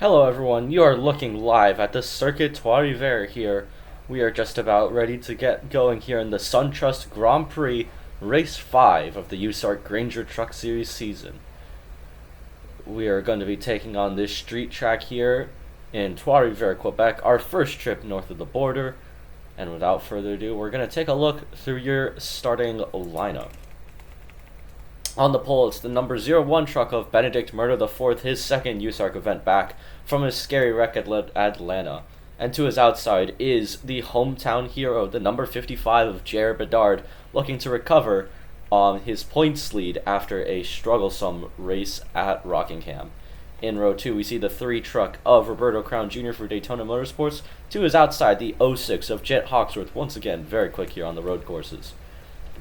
Hello everyone, you are looking live at the Circuit Trois-Rivieres here. We are just about ready to get going here in the SunTrust Grand Prix Race 5 of the USARC Grainger Truck Series season. We are going to be taking on this street track here in Trois-Rivieres, Quebec, our first trip north of the border. And without further ado, we're going to take a look through your starting lineup. On the pole, it's the number 01 truck of Benedict Murdo IV, his second USARC event back from his scary wreck at Atlanta. And to his outside is the hometown hero, the number 55 of Jared Bedard, looking to recover on his points lead after a strugglesome race at Rockingham. In row 2, we see the 3 truck of Roberto Crown Jr. for Daytona Motorsports. To his outside, the 06 of Jet Hawksworth, once again very quick here on the road courses.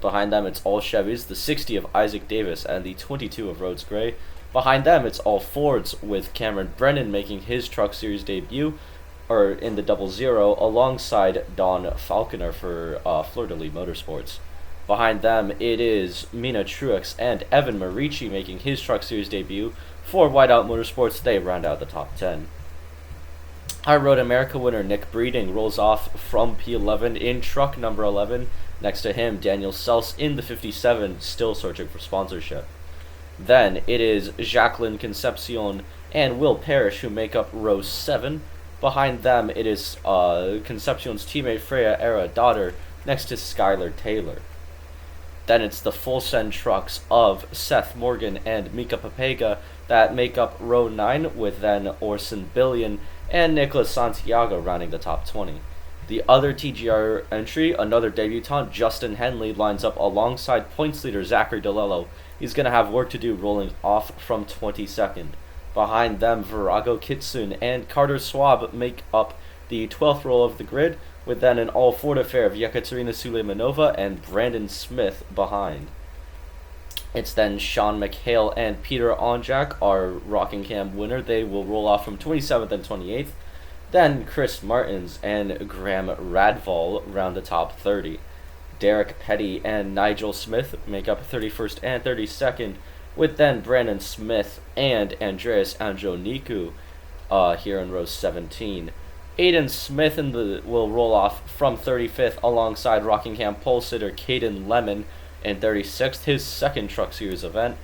Behind them, it's all Chevys, the 60 of Isaac Davis and the 22 of Rhodes Gray. Behind them, it's all Fords, with Cameron Brennan making his Truck Series debut, or in the 00, alongside Don Falconer for Fleur-de-Lis Motorsports. Behind them, it is Mina Truex and Evan Marici making his Truck Series debut for Whiteout Motorsports. They round out the top 10. Our Road America winner, Nick Breeding, rolls off from P11 in truck number 11. Next to him, Daniel Sels in the 57, still searching for sponsorship. Then it is Jacqueline Concepcion and Will Parrish who make up row 7. Behind them, it is Concepcion's teammate Freya Era Daughter next to Skylar Taylor. Then it's the full send trucks of Seth Morgan and Mika Papega that make up row 9, with then Orson Billion and Nicholas Santiago rounding the top 20. The other TGR entry, another debutant, Justin Henley, lines up alongside points leader Zachary DeLello. He's going to have work to do rolling off from 22nd. Behind them, Virago Kitsun and Carter Swab make up the 12th row of the grid, with then an all-Ford affair of Yekaterina Suleimanova and Brandon Smith behind. It's then Sean McHale and Peter Onjak, our Rockingham winner. They will roll off from 27th and 28th. Then Chris Martins and Graham Radval round the top 30. Derek Petty and Nigel Smith make up 31st and 32nd, with then Brandon Smith and Andreas Andronikou here in row 17. Aiden Smith will roll off from 35th alongside Rockingham pole sitter Caden Lemon in 36th, his second Truck Series event.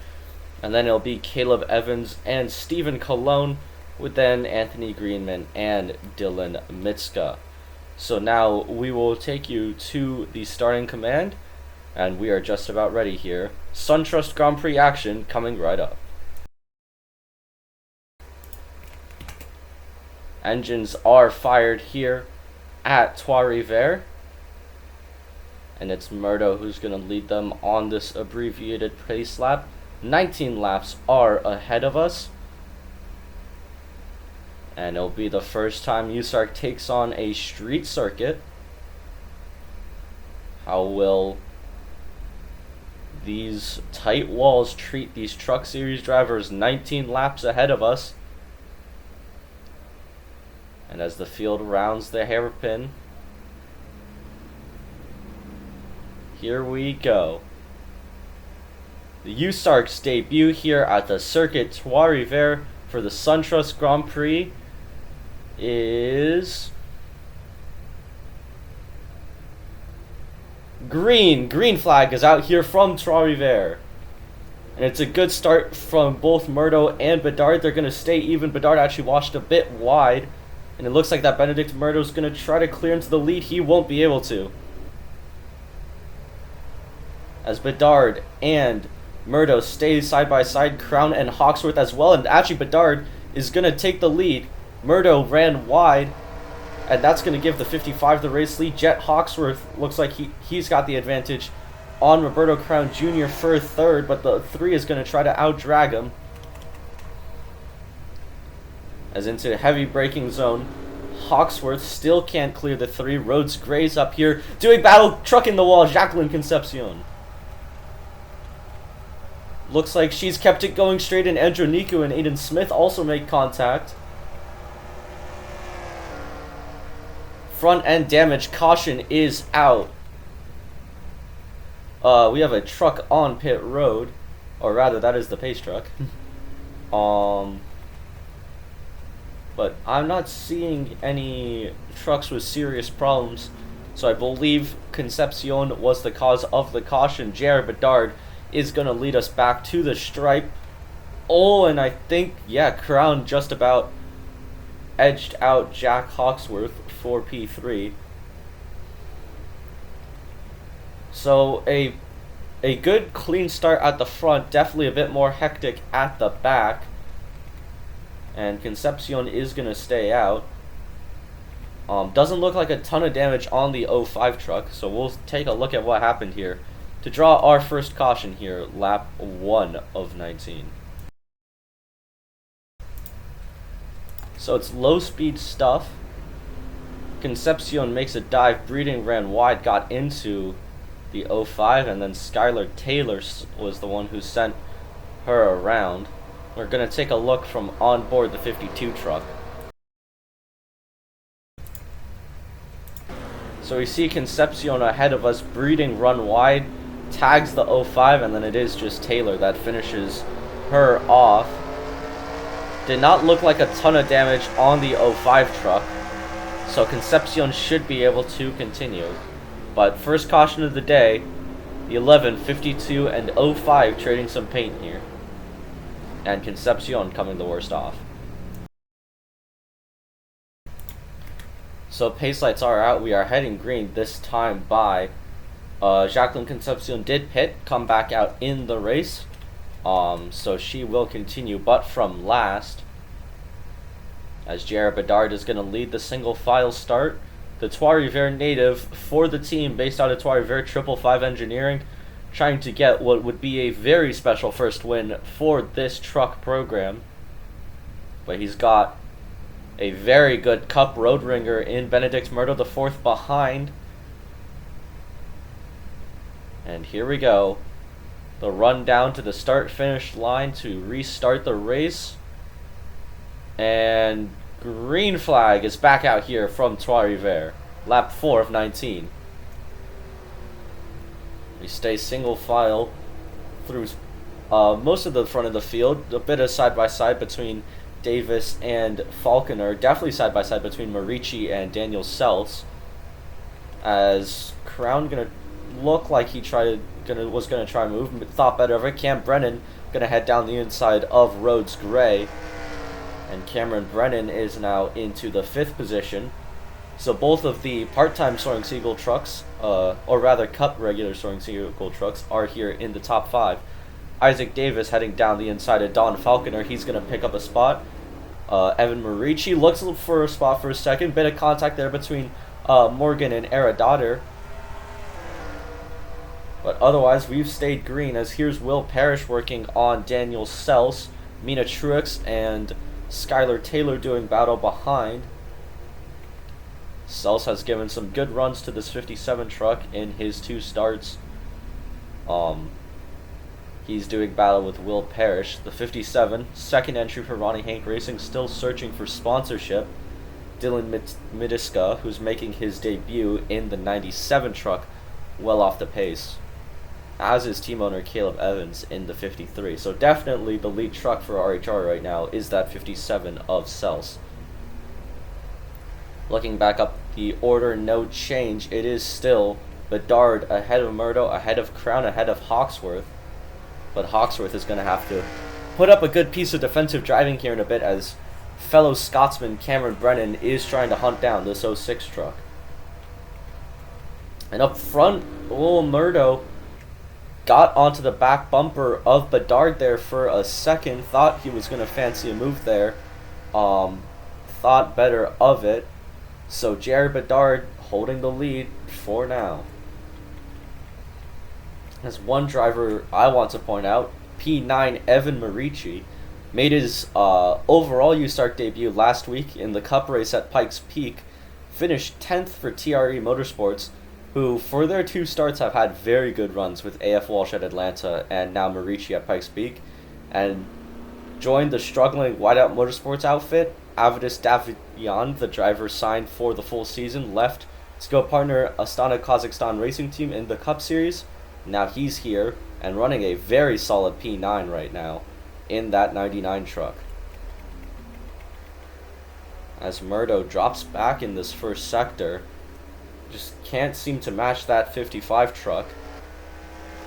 And then it'll be Caleb Evans and Stephen Colon, with then Anthony Greenman and Dylan Mitska. So now we will take you to the starting command, and we are just about ready here. SunTrust Grand Prix action coming right up. Engines are fired here at Trois-Rivieres, and it's Murdo who's going to lead them on this abbreviated pace lap. 19 laps are ahead of us, and it'll be the first time USARC takes on a street circuit. How will these tight walls treat these Truck Series drivers 19 laps ahead of us? And as the field rounds the hairpin, here we go. The USARC's debut here at the Circuit Trois-Rivieres for the SunTrust Grand Prix is green. Green flag is out here from Trois-Rivieres. And it's a good start from both Murdo and Bedard. They're going to stay even. Bedard actually washed a bit wide, and it looks like that Benedict Murdo is going to try to clear into the lead. He won't be able to, as Bedard and Murdo stay side by side, Crown and Hawksworth as well, and actually Bedard is going to take the lead. Murdo ran wide, and that's going to give the 55 the race lead. Jet Hawksworth looks like he's got the advantage on Roberto Crown Jr. for third, but the 3 is going to try to outdrag him. As into heavy braking zone, Hawksworth still can't clear the 3. Rhodes Gray's up here doing battle, trucking the wall. Jacqueline Concepcion looks like she's kept it going straight, and Andronikou and Aiden Smith also make contact. Front end damage, caution is out. We have a truck on pit road, or rather that is the pace truck. but I'm not seeing any trucks with serious problems. So I believe Concepcion was the cause of the caution. Jared Bedard is going to lead us back to the stripe. Oh, and I think, yeah, Crown just about edged out Jack Hawksworth for P3. So a good clean start at the front, definitely a bit more hectic at the back. And Concepcion is going to stay out. Doesn't look like a ton of damage on the 05 truck, so we'll take a look at what happened here to draw our first caution here, lap 1 of 19. So it's low speed stuff. Concepcion makes a dive, Breeding ran wide, got into the 05, and then Skylar Taylor was the one who sent her around. We're going to take a look from on board the 52 truck. So we see Concepcion ahead of us, Breeding run wide, tags the 05, and then it is just Taylor that finishes her off. Did not look like a ton of damage on the 05 truck, so Concepcion should be able to continue. But first caution of the day, the 11, 52, and 05 trading some paint here. And Concepcion coming the worst off. So pace lights are out. We are heading green this time by. Jacqueline Concepcion did pit, come back out in the race. So she will continue, but from last. As Jared Bedard is going to lead the single file start. The Trois-Rivieres native for the team based out of Trois-Rivieres 555 Engineering, trying to get what would be a very special first win for this truck program. But he's got a very good Cup road ringer in Benedict Murdo IV behind. And here we go. The run down to the start-finish line to restart the race. And green flag is back out here from Trois-Rivieres. Lap 4 of 19. We stay single file through most of the front of the field. A bit of side-by-side between Davis and Falconer, definitely side by side between Marici and Daniel Seltz. As Crown gonna look like he was gonna try to move, but thought better of it. Cam Brennan gonna head down the inside of Rhodes Gray, and Cameron Brennan is now into the 5th position. So both of the part-time Soaring Seagull trucks, or rather Cup regular Soaring Seagull trucks, are here in the top 5. Isaac Davis heading down the inside of Don Falconer. He's going to pick up a spot. Evan Marici looks for a spot for a second. Bit of contact there between Morgan and Era Daughter. But otherwise, we've stayed green, as here's Will Parrish working on Daniel Seltz. Mina Truex and Skylar Taylor doing battle behind. Seltz has given some good runs to this 57 truck in his 2 starts. He's doing battle with Will Parrish. The 57, second entry for Ronnie Hank Racing, still searching for sponsorship. Dylan Midiska, who's making his debut in the 97 truck, well off the pace. As is team owner Caleb Evans in the 53. So definitely the lead truck for RHR right now is that 57 of Seltz. Looking back up the order, no change. It is still Bedard ahead of Murdo, ahead of Crown, ahead of Hawksworth. But Hawksworth is going to have to put up a good piece of defensive driving here in a bit, as fellow Scotsman Cameron Brennan is trying to hunt down this 06 truck. And up front, Murdo got onto the back bumper of Bedard there for a second. Thought he was going to fancy a move there. Thought better of it. So Jared Bedard holding the lead for now. As one driver I want to point out, P9 Evan Marici, made his overall USARC debut last week in the Cup race at Pikes Peak, finished 10th for TRE Motorsports, who for their 2 starts have had very good runs with AF Walsh at Atlanta and now Marici at Pikes Peak, and joined the struggling Whiteout Motorsports outfit. Avidus Davidian, the driver signed for the full season, left to go partner Astana Kazakhstan Racing Team in the Cup Series. Now he's here and running a very solid P9 right now in that 99 truck. as Murdo drops back in this first sector. Just can't seem to match that 55 truck.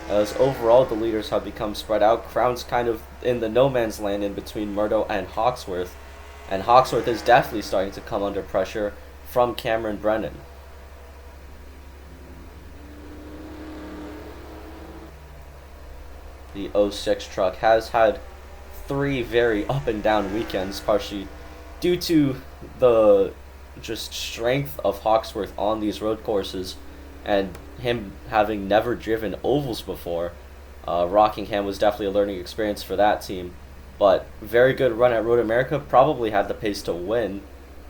As overall the leaders have become spread out. Crown's kind of in the no man's land in between Murdo and Hawksworth. And Hawksworth is definitely starting to come under pressure from Cameron Brennan. The 06 truck has had 3 very up and down weekends, partially due to the just strength of Hawksworth on these road courses and him having never driven ovals before. Rockingham was definitely a learning experience for that team, but very good run at Road America, probably had the pace to win,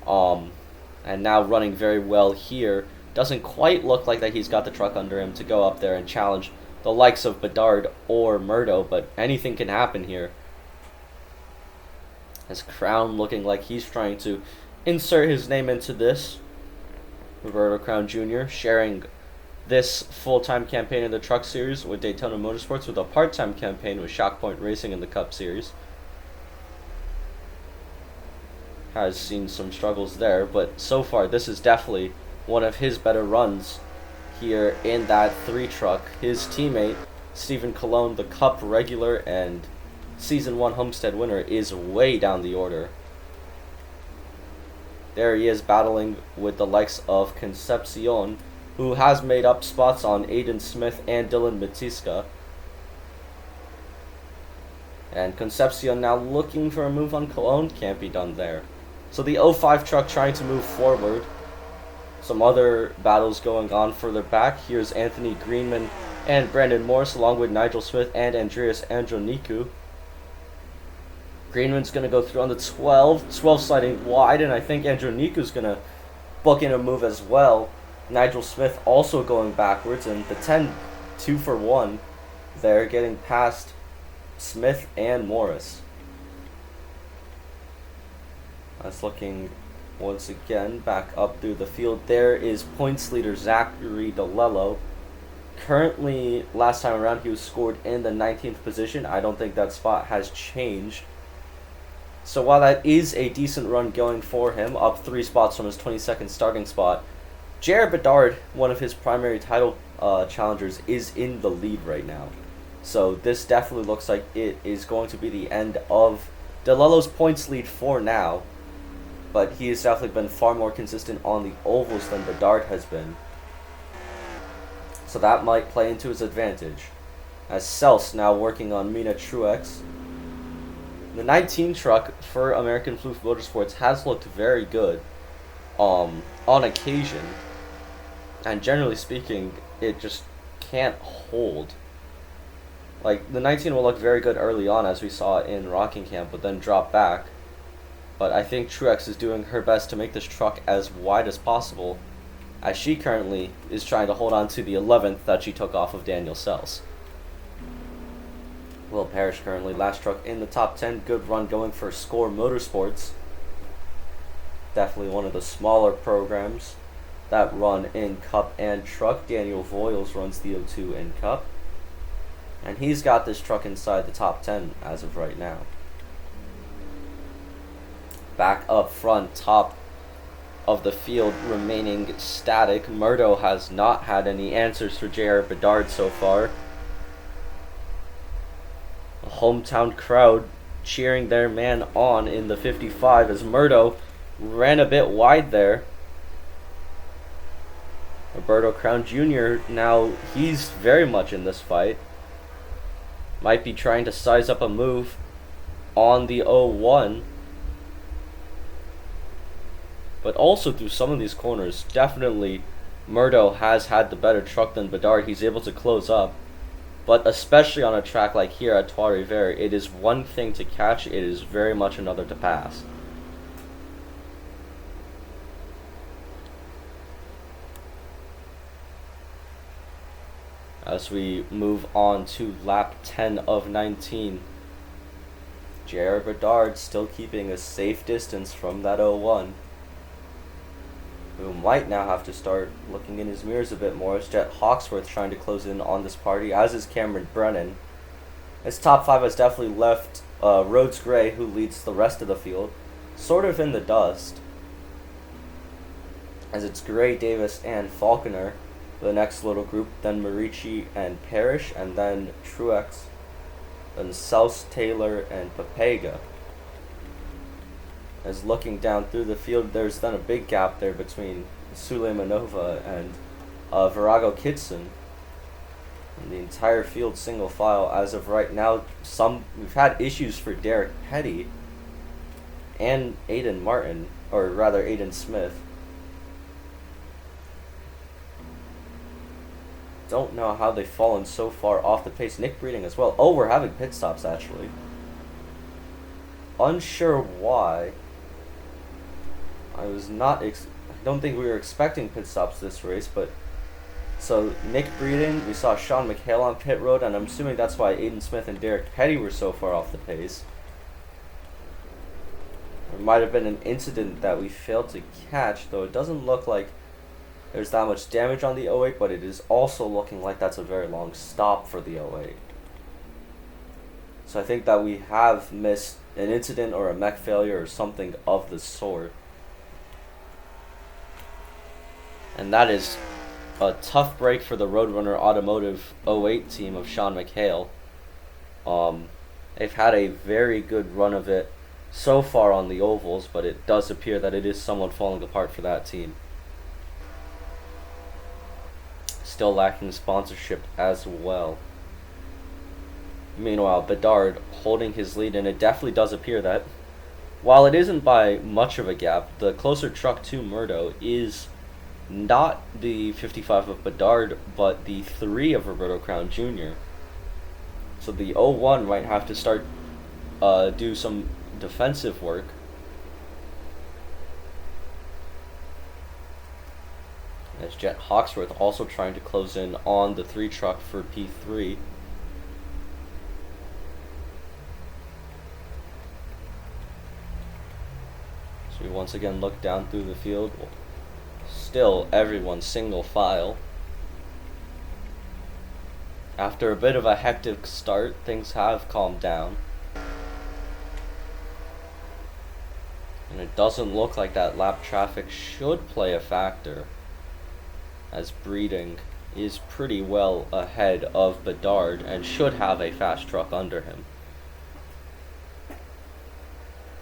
and now running very well here. Doesn't quite look like that he's got the truck under him to go up there and challenge the likes of Bedard or Murdo, but anything can happen here. As Crown looking like he's trying to insert his name into this. Roberto Crown Jr. sharing this full-time campaign in the Truck Series with Daytona Motorsports with a part-time campaign with Shock Point Racing in the Cup Series. Has seen some struggles there, but so far this is definitely one of his better runs here in that 3 truck. His teammate, Stephen Colon, the Cup regular and Season 1 Homestead winner, is way down the order. There he is battling with the likes of Concepcion, who has made up spots on Aiden Smith and Dylan Matiska. And Concepcion now looking for a move on Colon, can't be done there. So the 05 truck trying to move forward. Some other battles going on further back. Here's Anthony Greenman and Brandon Morris along with Nigel Smith and Andreas Andronikou. Greenman's going to go through on the 12 sliding wide, and I think Andronikou's going to book in a move as well. Nigel Smith also going backwards, and the 10 2 for 1 there, getting past Smith and Morris. That's looking once again back up through the field. There is points leader Zachary DeLello. Currently, last time around, he was scored in the 19th position. I don't think that spot has changed. So while that is a decent run going for him, up 3 spots from his 22nd starting spot, Jared Bedard, one of his primary title challengers, is in the lead right now. So this definitely looks like it is going to be the end of DeLello's points lead for now. But he has definitely been far more consistent on the ovals than Bedard has been. So that might play into his advantage. As Sels now working on Mina Truex. The 19 truck for American Floof Motorsports has looked very good on occasion. And generally speaking, it just can't hold. Like, the 19 will look very good early on, as we saw in Rockingham, but then drop back. But I think Truex is doing her best to make this truck as wide as possible, as she currently is trying to hold on to the 11th that she took off of Daniel Sells. Will Parrish currently last truck in the top 10. Good run going for Score Motorsports. Definitely one of the smaller programs that run in Cup and Truck. Daniel Voiles runs the O2 in Cup. And he's got this truck inside the top 10 as of right now. Back up front, top of the field remaining static. Murdo has not had any answers for J.R. Bedard so far. A hometown crowd cheering their man on in the 55 as Murdo ran a bit wide there. Roberto Crown Jr. now, he's very much in this fight. Might be trying to size up a move on the 01. But also through some of these corners, definitely Murdo has had the better truck than Bedard. He's able to close up. But especially on a track like here at Trois-Rivieres, it is one thing to catch, it is very much another to pass. As we move on to lap 10 of 19. J.R. Bedard still keeping a safe distance from that 01. Who might now have to start looking in his mirrors a bit more. As Jet Hawksworth trying to close in on this party, as is Cameron Brennan. His top 5 has definitely left Rhodes Gray, who leads the rest of the field, sort of in the dust. as it's Gray, Davis, and Falconer. The next little group, then Marici and Parrish, and then Truex, then South, Taylor, and Papega. As looking down through the field, there's then a big gap there between Suleimanova and Virago Kitson. And the entire field single file as of right now. We've had issues for Derek Petty and Aiden Martin, or rather Aiden Smith. Don't know how they've fallen so far off the pace. Nick Breeding as well. Oh, we're having pit stops actually. Unsure why. I don't think we were expecting pit stops this race, but so Nick Breeding, we saw Sean McHale on pit road, and I'm assuming that's why Aiden Smith and Derek Petty were so far off the pace. There might have been an incident that we failed to catch, though it doesn't look like there's that much damage on the 08, but it is also looking like that's a very long stop for the 08. So I think that we have missed an incident or a mech failure or something of the sort. And that is a tough break for the Roadrunner Automotive 08 team of Sean McHale. They've had a very good run of it so far on the ovals, but it does appear that it is somewhat falling apart for that team. Still lacking sponsorship as well. Meanwhile, Bedard holding his lead, and it definitely does appear that while it isn't by much of a gap, the closer truck to Murdo is not the 55 of Bedard, but the 3 of Roberto Crown Jr. So the 01 might have to start do some defensive work. As Jet Hawksworth also trying to close in on the 3 truck for P3. So we once again look down through the field. Still everyone single file. After a bit of a hectic start, things have calmed down. And it doesn't look like that lap traffic should play a factor, as Breeding is pretty well ahead of Bedard and should have a fast truck under him.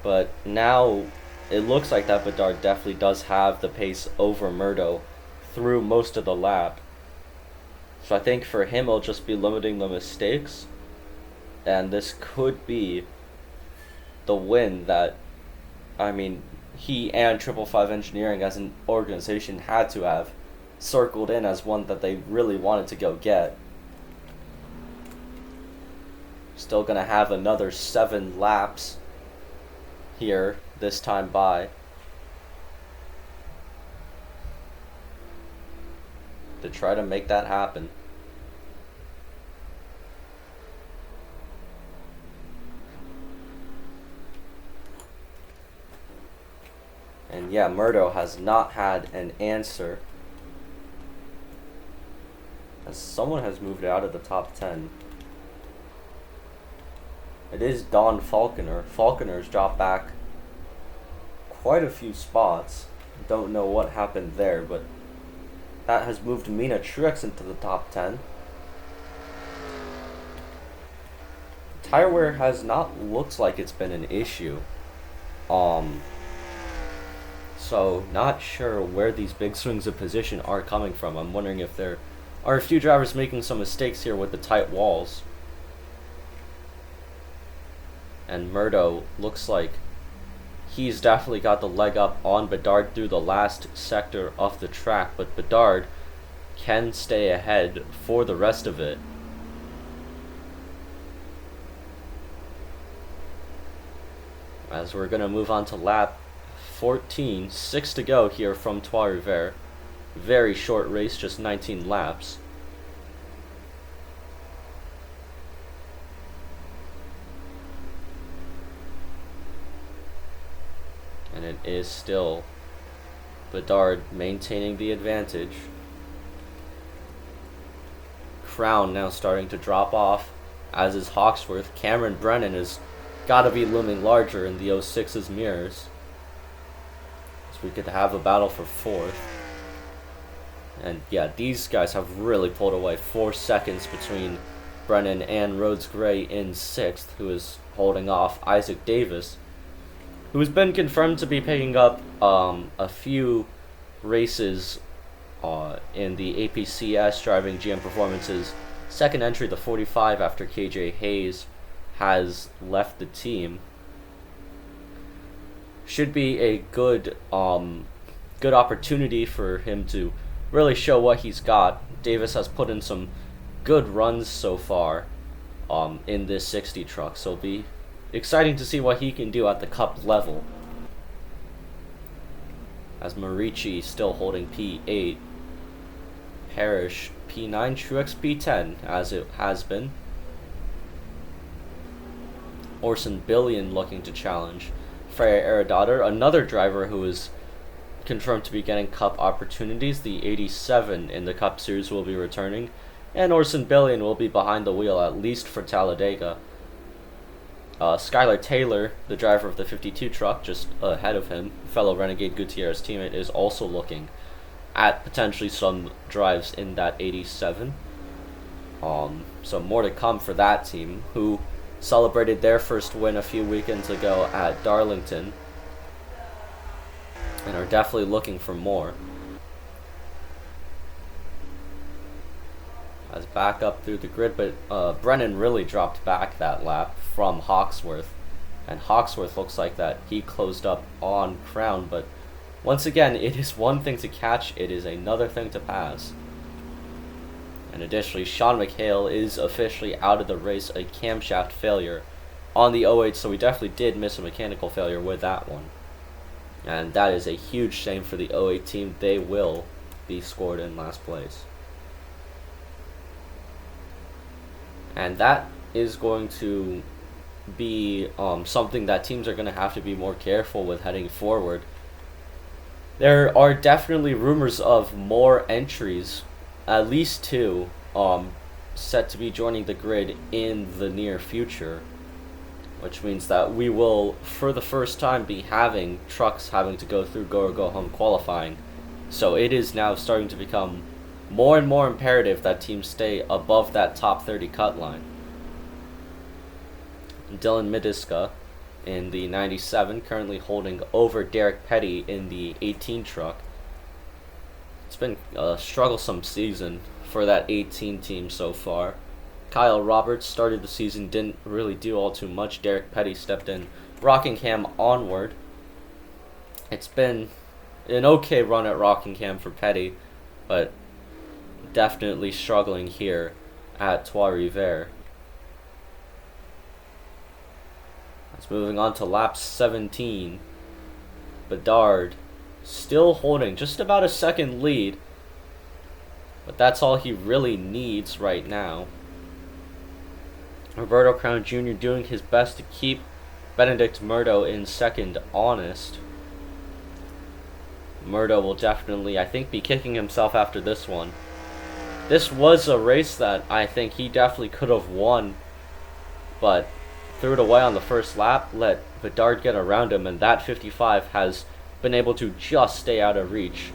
But now it looks like that Bedard definitely does have the pace over Murdo through most of the lap. So I think for him it'll just be limiting the mistakes, and this could be the win that, I mean, he and 555 Engineering as an organization had to have circled in as one that they really wanted to go get. Still gonna have another 7 laps here this time by to try to make that happen. And yeah, Murdo has not had an answer, as someone has moved out of the top 10. It is Don Falconer. Falconer's dropped back quite a few spots. Don't know what happened there, but that has moved Mina Truex into the top 10. Tire wear has not looked like it's been an issue. So not sure where these big swings of position are coming from. I'm wondering if there are a few drivers making some mistakes here with the tight walls. And Murdo looks like he's definitely got the leg up on Bedard through the last sector of the track, but Bedard can stay ahead for the rest of it. As we're going to move on to lap 14, 6 to go here from Trois-Rivieres. Very short race, just 19 laps. And it is still Bedard maintaining the advantage. Crown now starting to drop off, as is Hawksworth. Cameron Brennan has got to be looming larger in the 06's mirrors, so we could have a battle for 4th. And yeah, these guys have really pulled away. 4 seconds between Brennan and Rhodes Gray in 6th, who is holding off Isaac Davis, who has been confirmed to be picking up a few races in the APCS Driving GM Performance's second entry, the 45, after KJ Hayes has left the team. Should be a good opportunity for him to really show what he's got. Davis has put in some good runs so far in this 60 truck, so it'll be exciting to see what he can do at the Cup level. As Marici still holding P8, Parrish P9, Truex P10, as it has been. Orson Billion looking to challenge Freya Aerodaughter, another driver who is confirmed to be getting Cup opportunities. The 87 in the Cup Series will be returning, and Orson Billion will be behind the wheel at least for Talladega. Skylar Taylor, the driver of the 52 truck, just ahead of him, fellow Renegade Gutierrez teammate, is also looking at potentially some drives in that 87. So more to come for that team, who celebrated their first win a few weekends ago at Darlington, and are definitely looking for more. As back up through the grid, but Brennan really dropped back that lap from Hawksworth, and Hawksworth looks like that he closed up on Crown, but once again, it is one thing to catch, it is another thing to pass. And additionally, Sean McHale is officially out of the race, a camshaft failure on the 08, so we definitely did miss a mechanical failure with that one. And that is a huge shame for the 08 team. They will be scored in last place. And that is going to be something that teams are going to have to be more careful with heading forward. There are definitely rumors of more entries, at least 2, set to be joining the grid in the near future, which means that we will, for the first time, be having trucks having to go through go or go home qualifying. So it is now starting to become more and more imperative that teams stay above that top 30 cut line. Dylan Midiska in the 97, currently holding over Derek Petty in the 18 truck. It's been a strugglesome season for that 18 team so far. Kyle Roberts started the season, didn't really do all too much. Derek Petty stepped in. Rockingham onward. It's been an okay run at Rockingham for Petty, but definitely struggling here at Trois-Rivieres. It's moving on to lap 17. Bedard still holding just about a second lead, but that's all he really needs right now. Roberto Crown Jr. doing his best to keep Benedict Murdo in second honest. Murdo will definitely, I think, be kicking himself after this one. This was a race that I think he definitely could have won, but threw it away on the first lap, let Bedard get around him, and that 55 has been able to just stay out of reach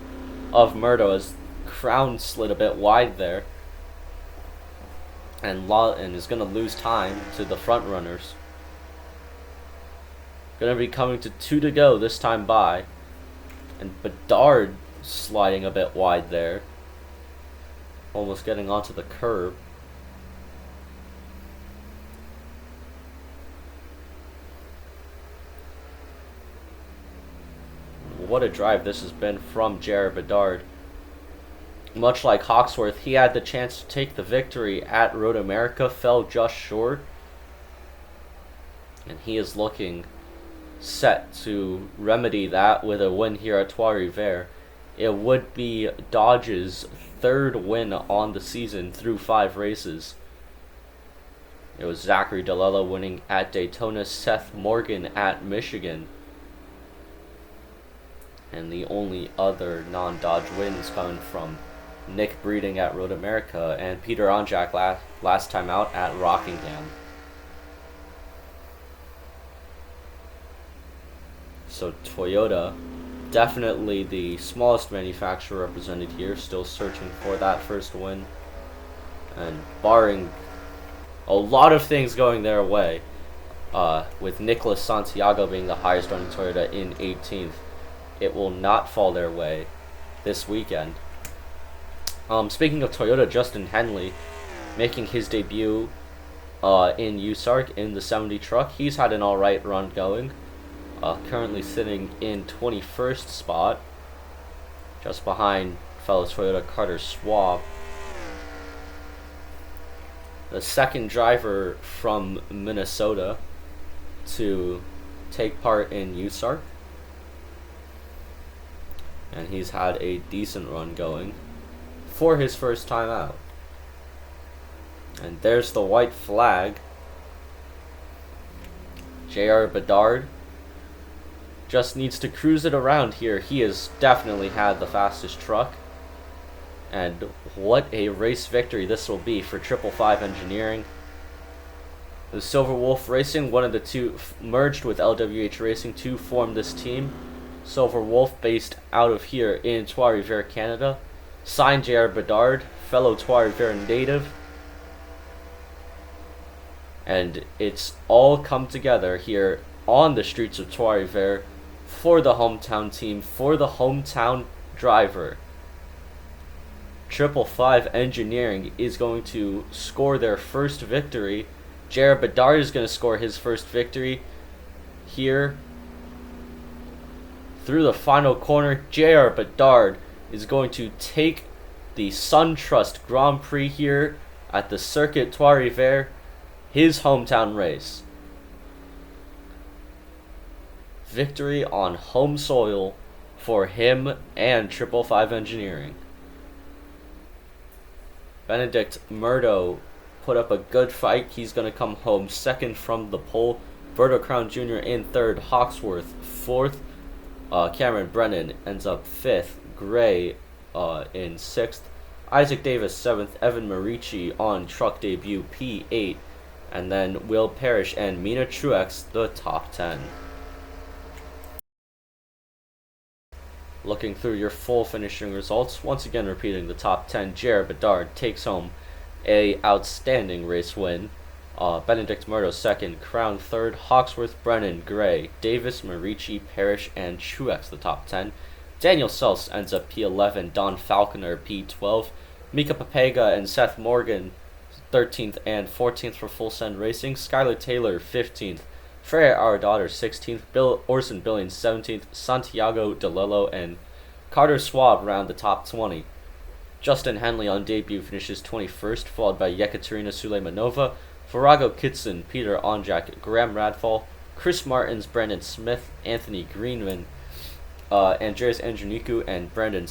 of Murdo as Crown slid a bit wide there, and is going to lose time to the front runners. Going to be coming to 2 to go this time by, and Bedard sliding a bit wide there, almost getting onto the curb. What a drive this has been from Jared Bedard. Much like Hawksworth, he had the chance to take the victory at Road America, fell just short, and he is looking set to remedy that with a win here at Trois-Rivieres. It would be Dodge's 3rd win on the season through 5 races. It was Zachary DeLella winning at Daytona, Seth Morgan at Michigan, and the only other non-Dodge wins coming from Nick Breeding at Road America and Peter Onjak last time out at Rockingham. So Toyota Definitely the smallest manufacturer represented here, still searching for that first win. And barring a lot of things going their way, with Nicolas Santiago being the highest running Toyota in 18th, it will not fall their way this weekend. Speaking of Toyota, Justin Henley making his debut in USARC in the 70 truck. He's had an alright run going. Currently sitting in 21st spot, just behind fellow Toyota Carter Schwab. The second driver from Minnesota to take part in USARC. And he's had a decent run going for his first time out. And there's the white flag. J.R. Bedard just needs to cruise it around here. He has definitely had the fastest truck. And what a race victory this will be for 555 Engineering. The Silver Wolf Racing, one of the two, merged with LWH Racing to form this team. Silver Wolf, based out of here in Trois-Rivieres, Canada. Signed J.R. Bedard, fellow Trois-Rivieres native. And it's all come together here on the streets of Trois-Rivieres for the hometown team, for the hometown driver. 555 Engineering is going to score their first victory. J.R. Bedard is going to score his first victory here. Through the final corner, J.R. Bedard is going to take the SunTrust Grand Prix here at the Circuit Trois-Rivieres, his hometown race. Victory on home soil for him and 555 Engineering. Benedict Murdo put up a good fight. He's going to come home second from the pole. Berto Crown Jr. in third. Hawksworth fourth. Cameron Brennan ends up fifth. Gray in sixth. Isaac Davis seventh. Evan Marici on truck debut P8. And then Will Parrish and Mina Truex the top 10. Looking through your full finishing results, once again repeating the top 10, J.R. Bedard takes home a outstanding race win. Benedict Murdo second, Crown third, Hawksworth, Brennan, Gray, Davis, Marici, Parrish, and Truex the top 10. Daniel Sells ends up P11, Don Falconer P12, Mika Papega and Seth Morgan 13th and 14th for Full Send Racing, Skylar Taylor 15th, Freya Our Daughter 16th, Orson Billings 17th, Santiago DeLillo and Carter Schwab round the top 20. Justin Henley on debut finishes 21st, followed by Yekaterina Suleimanova, Virago Kitson, Peter Onjak, Graham Radfall, Chris Martins, Brandon Smith, Anthony Greenman, Andreas Andronikou, and Brandon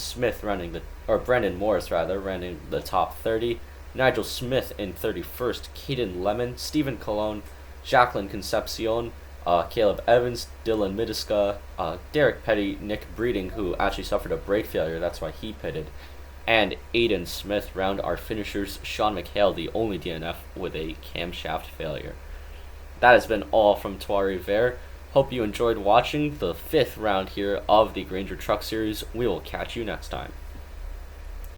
Morris running the top 30. Nigel Smith in 31st, Caden Lemon, Stephen Colon, Jacqueline Concepcion, Caleb Evans, Dylan Midiska, Derek Petty, Nick Breeding, who actually suffered a brake failure, that's why he pitted, and Aiden Smith round our finishers. Sean McHale, the only DNF with a camshaft failure. That has been all from Trois-Rivieres. Hope you enjoyed watching the 5th round here of the Grainger Truck Series. We will catch you next time.